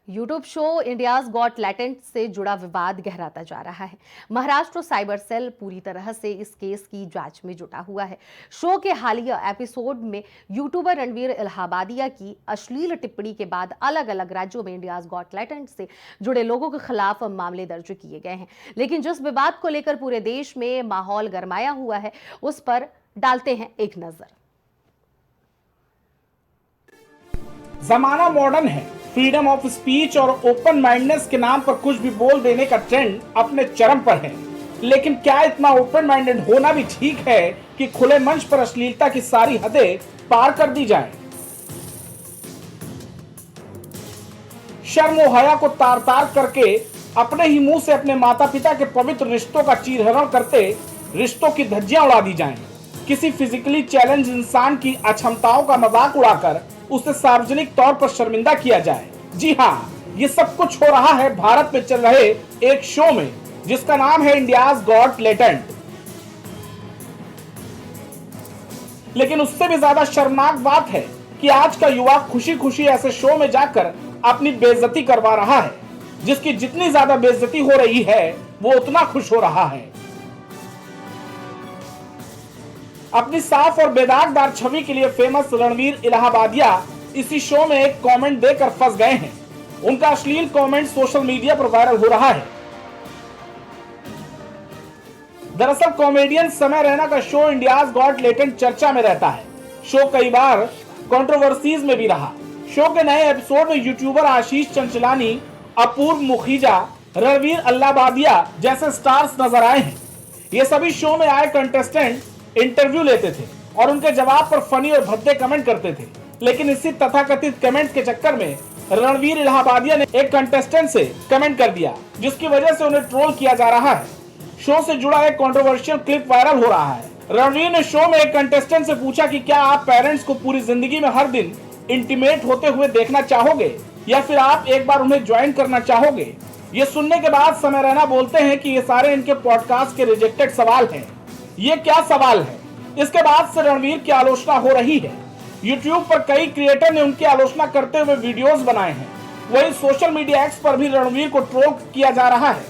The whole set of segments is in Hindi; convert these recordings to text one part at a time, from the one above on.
YouTube show India's got talent से जुड़ा विवाद गहराता जा रहा है। महाराष्ट्र साइबर सेल पूरी तरह से इस केस की जांच में जुटा हुआ है। शो के हालिया एपिसोड में यूट्यूबर रणवीर इलाहाबादिया की अश्लील टिप्पणी के बाद अलग अलग राज्यों में इंडियाज गॉट टैलेंट से जुड़े लोगों के खिलाफ मामले दर्ज किए गए हैं। लेकिन जिस विवाद को लेकर पूरे देश में माहौल गरमाया हुआ है, उस पर डालते हैं एक नजर। जमाना मॉडर्न है। फ्रीडम ऑफ स्पीच और ओपन माइंडनेस के नाम पर कुछ भी बोल देने का ट्रेंड अपने चरम पर है। लेकिन क्या इतना ओपन माइंडेड होना भी ठीक है कि खुले मंच पर अश्लीलता की सारी हदें पार कर दी जाए? शर्म और हया को तार तार करके अपने ही मुंह से अपने माता पिता के पवित्र रिश्तों का चीरहरण करते रिश्तों की धज्जियां उड़ा दी जाएं। किसी फिजिकली चैलेंज इंसान की अक्षमताओं का मजाक उड़ाकर उसे सार्वजनिक तौर पर शर्मिंदा किया जाए। जी हाँ, ये सब कुछ हो रहा है भारत में चल रहे एक शो में जिसका नाम है इंडियाज गॉट टैलेंट। लेकिन उससे भी ज्यादा शर्मनाक बात है कि आज का युवा खुशी खुशी ऐसे शो में जाकर अपनी बेइज्जती करवा रहा है। जिसकी जितनी ज्यादा बेइज्जती हो रही है वो उतना खुश हो रहा है। अपनी साफ और बेदागदार छवि के लिए फेमस रणवीर इलाहाबादिया इसी शो में एक कमेंट देकर फंस गए हैं। उनका अश्लील कमेंट सोशल मीडिया पर वायरल हो रहा है। दरअसल कॉमेडियन समय रैना का शो इंडियाज गॉट टैलेंट चर्चा में रहता है। शो कई बार कंट्रोवर्सीज में भी रहा। शो के नए एपिसोड में यूट्यूबर आशीष चंचलानी, अपूर्व मुखीजा, रणवीर अल्लाबादिया जैसे स्टार्स नजर आए हैं। ये सभी शो में आए कंटेस्टेंट इंटरव्यू लेते थे और उनके जवाब पर फनी और भद्दे कमेंट करते थे। लेकिन इसी तथाकथित कमेंट के चक्कर में रणवीर इलाहाबादिया ने एक कंटेस्टेंट से कमेंट कर दिया, जिसकी वजह से उन्हें ट्रोल किया जा रहा है। शो से जुड़ा एक कंट्रोवर्शियल क्लिप वायरल हो रहा है। रणवीर ने शो में एक कंटेस्टेंट से पूछा कि क्या आप पेरेंट्स को पूरी जिंदगी में हर दिन इंटीमेट होते हुए देखना चाहोगे या फिर आप एक बार उन्हें ज्वाइन करना चाहोगे? ये सुनने के बाद समय रैना बोलते हैं कि ये सारे इनके पॉडकास्ट के रिजेक्टेड सवाल हैं। ये क्या सवाल है? इसके बाद से रणवीर की आलोचना हो रही है। YouTube पर कई क्रिएटर ने उनकी आलोचना करते हुए वीडियोस बनाए हैं। वहीं सोशल मीडिया एक्स पर भी रणवीर को ट्रोल किया जा रहा है।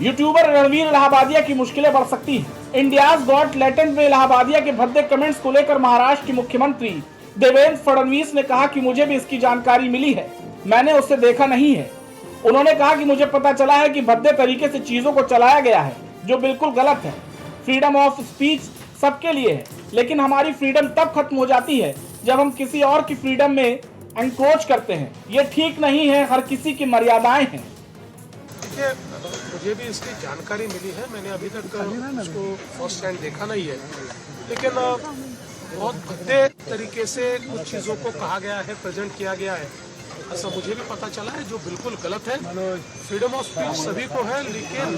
यूट्यूबर रणवीर इलाहाबादिया की मुश्किलें बढ़ सकती हैं। इंडियाज गॉट टैलेंट में इलाहाबादिया के भद्दे कमेंट्स को लेकर महाराष्ट्र के मुख्यमंत्री देवेंद्र फडणवीस ने कहा कि मुझे भी इसकी जानकारी मिली है, मैंने उसे देखा नहीं है। उन्होंने कहा कि मुझे पता चला है कि भद्दे तरीके से चीजों को चलाया गया है, जो बिल्कुल गलत है। फ्रीडम ऑफ स्पीच सबके लिए है, लेकिन हमारी फ्रीडम तब खत्म हो जाती है जब हम किसी और की फ्रीडम में एनक्रोच करते हैं। ये ठीक नहीं है, हर किसी की मर्यादाएं हैं। देखिए, मुझे भी इसकी जानकारी मिली है, मैंने अभी तक उसको फर्स्ट हैंड देखा नहीं है, लेकिन बहुत भद्दे तरीके से कुछ चीज़ों को कहा गया है, प्रेजेंट किया गया है, ऐसा मुझे भी पता चला है, जो बिल्कुल गलत है। फ्रीडम ऑफ स्पीच सभी को है, लेकिन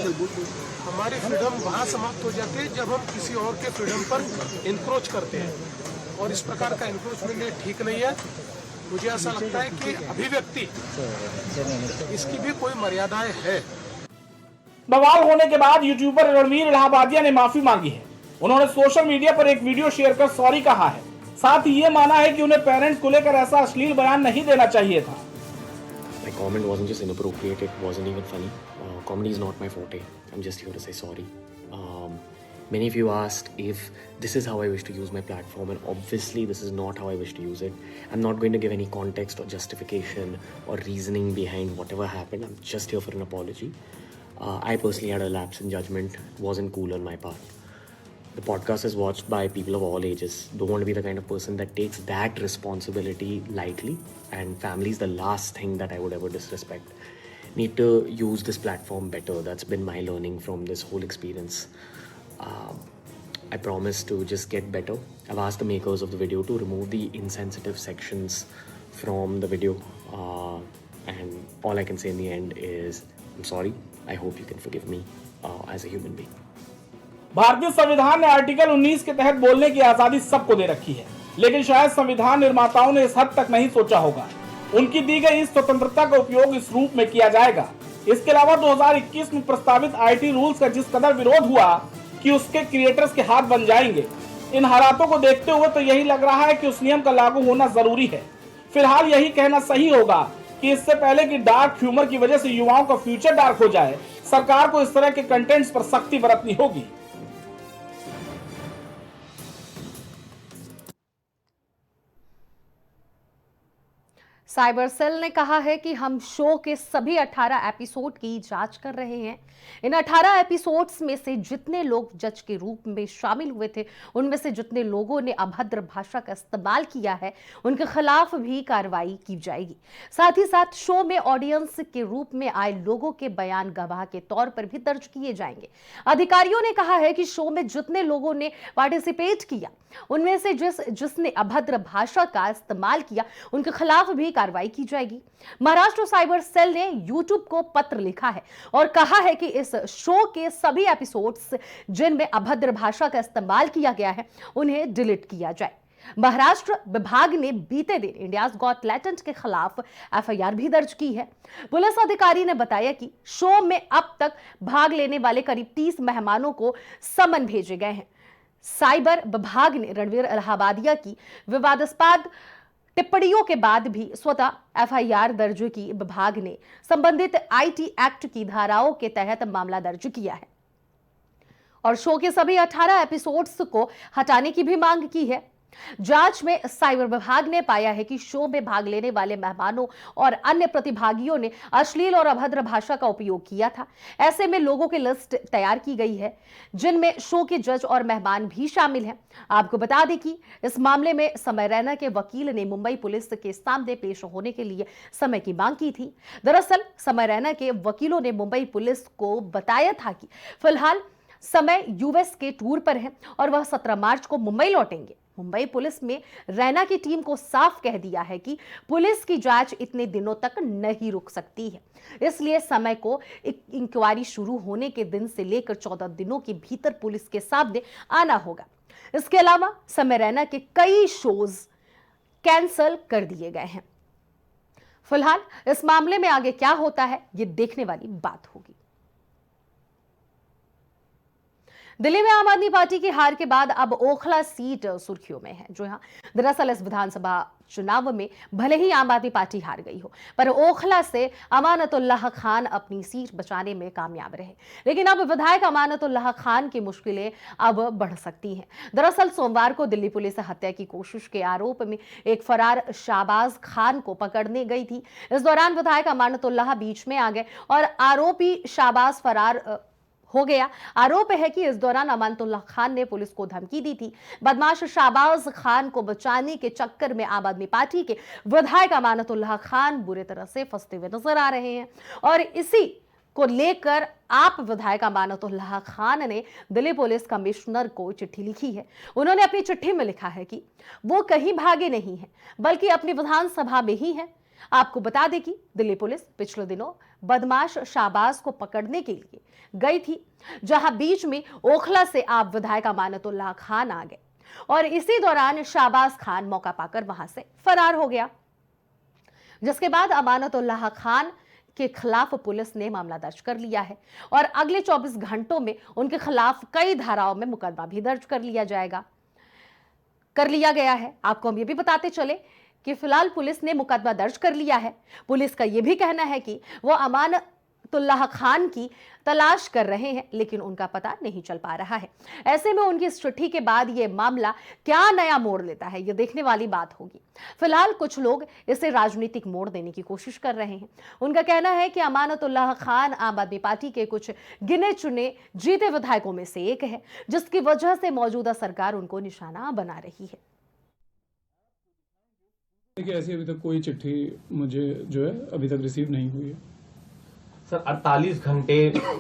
हमारी फ्रीडम वहाँ समाप्त हो जाती है जब हम किसी और के फ्रीडम पर इंक्रोच करते हैं, और इस प्रकार का इंक्रोचमेंट ठीक नहीं है। मुझे ऐसा लगता है कि अभिव्यक्ति इसकी भी कोई मर्यादाएं है। बवाल होने के बाद यूट्यूबर रणवीर इलाहाबादिया ने माफी मांगी है। उन्होंने सोशल मीडिया पर एक वीडियो शेयर कर सॉरी कहा है। साथ ही ये माना है कि उन्हें पेरेंट्स को लेकर ऐसा अश्लील बयान नहीं देना चाहिए था। My comment wasn't just inappropriate, it wasn't even funny. Comedy is not my forte. I'm just here to say sorry. Many of you asked if this is how I wish to use my platform, and obviously this is not how I wish to use it. I'm not going to give any context or justification or reasoning behind whatever happened. I'm just here for an apology. I personally had a lapse in judgment. It wasn't cool on my part. The podcast is watched by people of all ages. Don't want to be the kind of person that takes that responsibility lightly, and family is the last thing that I would ever disrespect. Need to use this platform better. That's been my learning from this whole experience. I promise to just get better. I've asked the makers of the video to remove the insensitive sections from the video, and all I can say in the end is I'm sorry. I hope you can forgive me as a human being. भारतीय संविधान ने आर्टिकल 19 के तहत बोलने की आजादी सबको दे रखी है, लेकिन शायद संविधान निर्माताओं ने इस हद तक नहीं सोचा होगा। उनकी दी गई इस स्वतंत्रता का उपयोग इस रूप में किया जाएगा। इसके अलावा 2021 में प्रस्तावित आईटी रूल्स का जिस कदर विरोध हुआ कि उसके क्रिएटर्स के हाथ बन जाएंगे, इन हालातों को देखते हुए तो यही लग रहा है कि उस नियम का लागू होना जरूरी है। फिलहाल यही कहना सही होगा कि इससे पहले कि डार्क ह्यूमर की वजह से युवाओं का फ्यूचर डार्क हो जाए, सरकार को इस तरह के कंटेंट्स पर सख्ती बरतनी होगी। साइबर सेल ने कहा है कि हम शो के सभी 18 एपिसोड की जांच कर रहे हैं। इन 18 एपिसोड्स में से जितने लोग जज के रूप में शामिल हुए थे, उनमें से जितने लोगों ने अभद्र भाषा का इस्तेमाल किया है, उनके खिलाफ भी कार्रवाई की जाएगी। साथ ही साथ शो में ऑडियंस के रूप में आए लोगों के बयान गवाह के तौर पर भी दर्ज किए जाएंगे। अधिकारियों ने कहा है कि शो में जितने लोगों ने पार्टिसिपेट किया, उनमें से जिसने अभद्र भाषा का इस्तेमाल किया, उनके खिलाफ भी कार्रवाई की जाएगी। महाराष्ट्र साइबर सेल ने YouTube को पत्र लिखा है और कहा है कि इस शो के सभी एपिसोड्स जिनमें अभद्र भाषा का इस्तेमाल किया गया है, उन्हें डिलीट किया जाए। महाराष्ट्र विभाग ने बीते दिन इंडियाज गॉट टैलेंट के खिलाफ FIR भी दर्ज की है। पुलिस अधिकारी ने बताया कि शो में अब तक भाग लेने वाले करीब 30 मेहमानों को समन भेजे गए हैं। साइबर विभाग ने रणवीर इलाहाबादिया की विवादास्पद टिप्पणियों के बाद भी स्वतः FIR दर्ज की। विभाग ने संबंधित IT एक्ट की धाराओं के तहत मामला दर्ज किया है और शो के सभी 18 एपिसोड्स को हटाने की भी मांग की है। जांच में साइबर विभाग ने पाया है कि शो में भाग लेने वाले मेहमानों और अन्य प्रतिभागियों ने अश्लील और अभद्र भाषा का उपयोग किया था। ऐसे में लोगों की लिस्ट तैयार की गई है, जिनमें शो के जज और मेहमान भी शामिल हैं। आपको बता दें कि इस मामले में समय रैना के वकील ने मुंबई पुलिस के सामने पेश होने के लिए समय की मांग की थी। दरअसल समय रैना के वकीलों ने मुंबई पुलिस को बताया था कि फिलहाल समय US के टूर पर है और वह 17 मार्च को मुंबई लौटेंगे। मुंबई पुलिस में रैना की टीम को साफ कह दिया है कि पुलिस की जांच इतने दिनों तक नहीं रुक सकती है, इसलिए समय को इंक्वायरी शुरू होने के दिन से लेकर 14 दिनों के भीतर पुलिस के सामने आना होगा। इसके अलावा समय रैना के कई शोज कैंसल कर दिए गए हैं। फिलहाल इस मामले में आगे क्या होता है, ये देखने वाली बात होगी। दिल्ली में आम आदमी पार्टी की हार के बाद अब ओखला सीट सुर्खियों में है। जो दरअसल इस विधानसभा चुनाव में भले ही आम आदमी पार्टी हार गई हो, पर ओखला से अमानतुल्लाह खान अपनी सीट बचाने में कामयाब रहे। लेकिन अब विधायक अमानतुल्लाह खान की मुश्किलें अब बढ़ सकती हैं। दरअसल सोमवार को दिल्ली पुलिस हत्या की कोशिश के आरोप में एक फरार शाहबाज खान को पकड़ने गई थी। इस दौरान विधायक अमानतुल्लाह बीच में आ गए और आरोपी शाहबाज फरार हो गया। आरोप है कि इस दौरान अमानतुल्लाह खान ने पुलिस को धमकी दी थी। बदमाश शाहबाज खान को बचाने के चक्कर में आम आदमी पार्टी के विधायक अमानतुल्लाह खान बुरी तरह से फंसते हुए नजर आ रहे हैं और इसी को लेकर आप विधायक अमानतुल्लाह खान ने दिल्ली पुलिस कमिश्नर को चिट्ठी लिखी है। उन्होंने अपनी चिट्ठी में लिखा है कि वो कहीं भागे नहीं है, बल्कि अपनी विधानसभा में ही है। आपको बता दें कि दिल्ली पुलिस पिछले दिनों बदमाश शाहबाज को पकड़ने के लिए गई थी, जहां बीच में ओखला से आप विधायक अमानतुल्लाह खान आ गए और इसी दौरान शाहबाज खान मौका पाकर वहां से फरार हो गया, जिसके बाद अमानतुल्लाह खान के खिलाफ पुलिस ने मामला दर्ज कर लिया है और अगले 24 घंटों में उनके खिलाफ कई धाराओं में मुकदमा भी दर्ज कर लिया गया है। आपको हम ये भी बताते चले कि फिलहाल पुलिस ने मुकदमा दर्ज कर लिया है। पुलिस का यह भी कहना है कि वो अमानतुल्लाह खान की तलाश कर रहे हैं, लेकिन उनका पता नहीं चल पा रहा है। ऐसे में उनकी इस चिट्ठी के बाद ये मामला क्या नया मोड़ लेता है, ये देखने वाली बात होगी। फिलहाल कुछ लोग इसे राजनीतिक मोड़ देने की कोशिश कर रहे हैं। उनका कहना है कि अमानतुल्लाह खान आम आदमी पार्टी के कुछ गिने चुने जीते विधायकों में से एक है, जिसकी वजह से मौजूदा सरकार उनको निशाना बना रही है। देखिए, ऐसी अभी तक कोई चिट्ठी मुझे जो है अभी तक रिसीव नहीं हुई है। सर 48 घंटे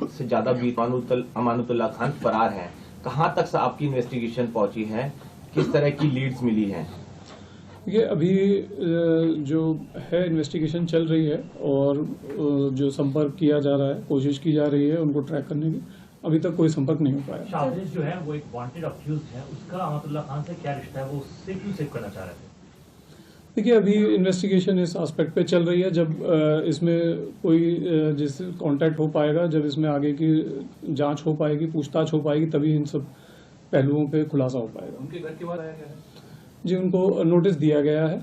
से ज्यादा बीत अमानतुल्लाह खान फरार हैं। कहां तक से आपकी इन्वेस्टिगेशन पहुंची है, किस तरह की लीड्स मिली हैं? देखिए, अभी जो है इन्वेस्टिगेशन चल रही है और जो संपर्क किया जा रहा है, कोशिश की जा रही है उनको ट्रैक करने की। अभी तक कोई संपर्क नहीं हो पाया। शाहबाज जो है वो एक वांटेड अक्यूज्ड है, उसका अमानतुल्लाह खान से क्या रिश्ता है, वो उससे क्यों सेव करना चाह रहे थे? देखिए, अभी इन्वेस्टिगेशन इस एस्पेक्ट पे चल रही है। जब इसमें कोई जिससे कांटेक्ट हो पाएगा, जब इसमें आगे की जांच हो पाएगी, पूछताछ हो पाएगी, तभी इन सब पहलुओं पे खुलासा हो पाएगा। उनके घर के बाद आया गया है? जी, उनको नोटिस दिया गया है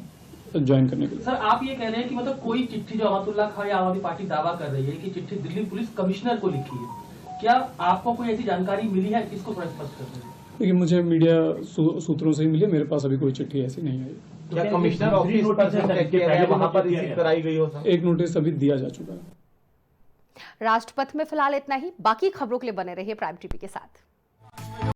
ज्वाइन करने के लिए। सर आप ये कह रहे हैं कि मतलब कोई चिट्ठी जो अमातुल्लाह खान या आम आदमी पार्टी दावा कर रही है कि चिट्ठी दिल्ली पुलिस कमिश्नर को लिखी है, क्या आपको कोई ऐसी जानकारी मिली है? इसको थोड़ा स्पष्ट कर दीजिए। देखिए मुझे मीडिया सूत्रों से ही मिली, मेरे पास अभी कोई चिट्ठी ऐसी नहीं आई। क्या कमिश्नर ऑफिस पर जो चेक किया गया वहां पर रिसीव कराई गई हो सर? एक नोटिस अभी दिया जा चुका है। राष्ट्रपथ में फिलहाल इतना ही। बाकी खबरों के लिए बने रहिए प्राइम टीवी के साथ।